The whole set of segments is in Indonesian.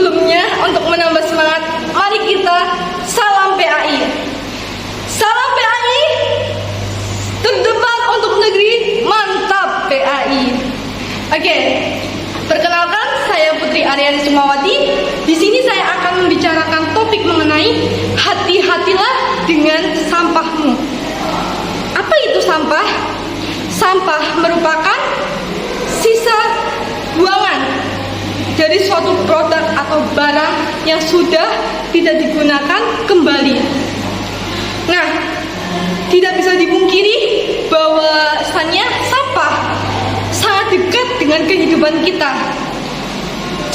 sebelumnya, untuk menambah semangat, mari kita salam PAI. Salam PAI, terdepan untuk negeri, mantap PAI. Oke, perkenalkan saya Putri Aryani Sukmawati. Di sini saya akan membicarakan topik mengenai hati-hatilah dengan sampahmu. Apa itu sampah? Sampah merupakan sisa buangan dari suatu produk atau barang yang sudah tidak digunakan kembali. Nah, tidak bisa dipungkiri bahwasannya sampah sangat dekat dengan kehidupan kita,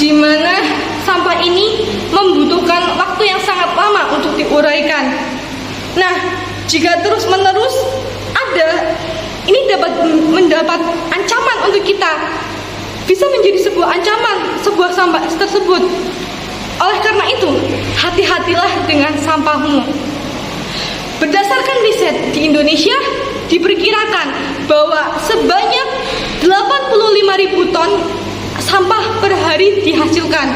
di mana sampah ini membutuhkan waktu yang sangat lama untuk diuraikan. Nah, jika terus-menerus ada, ini dapat mendapat ancaman untuk kita, bisa menjadi sebuah ancaman, sebuah sampah tersebut. Oleh karena itu, hati-hatilah dengan sampahmu. Berdasarkan riset di Indonesia, diperkirakan bahwa sebanyak 85.000 ton sampah per hari dihasilkan.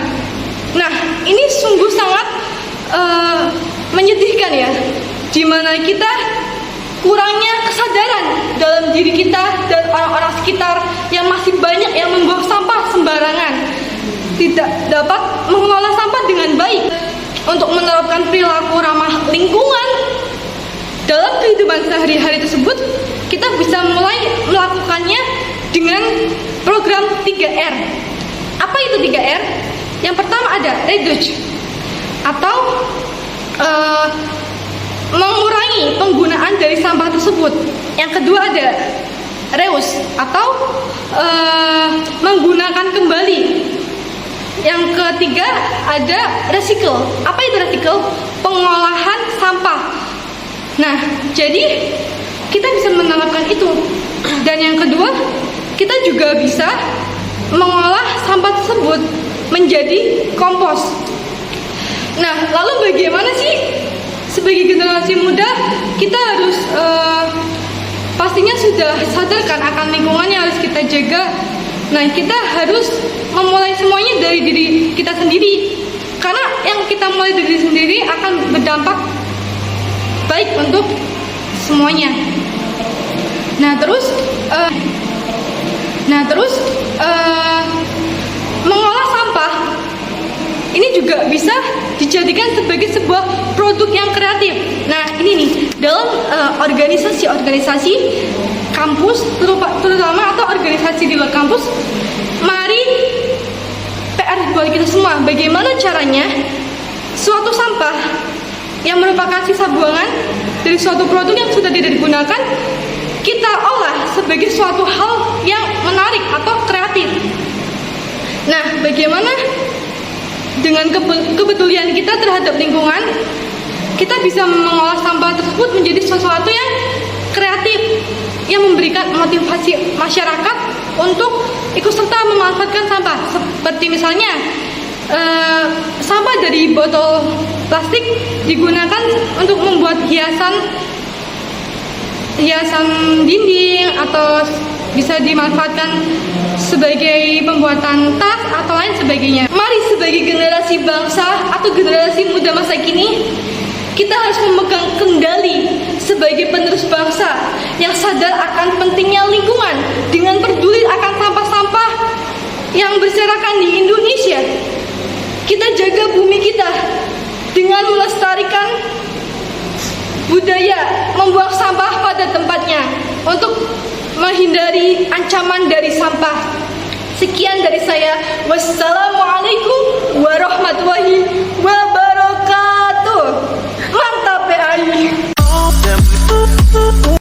Nah, ini sungguh sangat menyedihkan ya, di mana kita kurangnya kesadaran dalam diri kita dan orang-orang sekitar yang masih banyak yang membuang sampah sembarangan, tidak dapat mengelola sampah dengan baik. Untuk menerapkan perilaku ramah lingkungan dalam kehidupan sehari-hari tersebut, kita bisa mulai melakukannya dengan program 3R. Apa itu 3R? Yang pertama ada reduce, atau mengurangi penggunaan dari sampah tersebut. Yang kedua ada reuse, atau menggunakan kembali. Yang ketiga ada recycle. Apa itu recycle? Pengolahan sampah. Nah, jadi kita bisa menerapkan itu. Dan yang kedua, kita juga bisa mengolah sampah tersebut menjadi kompos. Nah, lalu bagaimana sih sebagai generasi muda kita harus pastinya sudah sadarkan akan lingkungan yang harus kita jaga. Nah, kita harus memulai semuanya dari diri kita sendiri, karena yang kita mulai dari diri sendiri akan berdampak baik untuk semuanya. Nah, terus mengolah sampah ini juga bisa dijadikan sebagai sebuah produk yang kreatif. Nah, ini nih, dalam organisasi-organisasi kampus, terutama atau organisasi di luar kampus, mari PR buat kita semua, bagaimana caranya suatu sampah yang merupakan sisa buangan dari suatu produk yang sudah tidak digunakan, kita olah sebagai suatu hal yang menarik atau kreatif. Nah, bagaimana dengan kepedulian kita terhadap lingkungan, kita bisa mengolah sampah tersebut menjadi sesuatu yang kreatif, yang memberikan motivasi masyarakat untuk ikut serta memanfaatkan sampah. Seperti misalnya sampah dari botol plastik digunakan untuk membuat hiasan dinding, atau bisa dimanfaatkan sebagai pembuatan tas atau lain sebagainya. Mari sebagai generasi bangsa atau generasi muda masa kini, kita harus memegang kendali sebagai penerus bangsa yang sadar akan pentingnya lingkungan dengan peduli akan sampah-sampah yang berserakan di Indonesia. Kita jaga bumi kita dengan melestarikan budaya membuang sampah pada tempatnya untuk menghindari ancaman dari sampah. Sekian dari saya. Wassalamualaikum warahmatullahi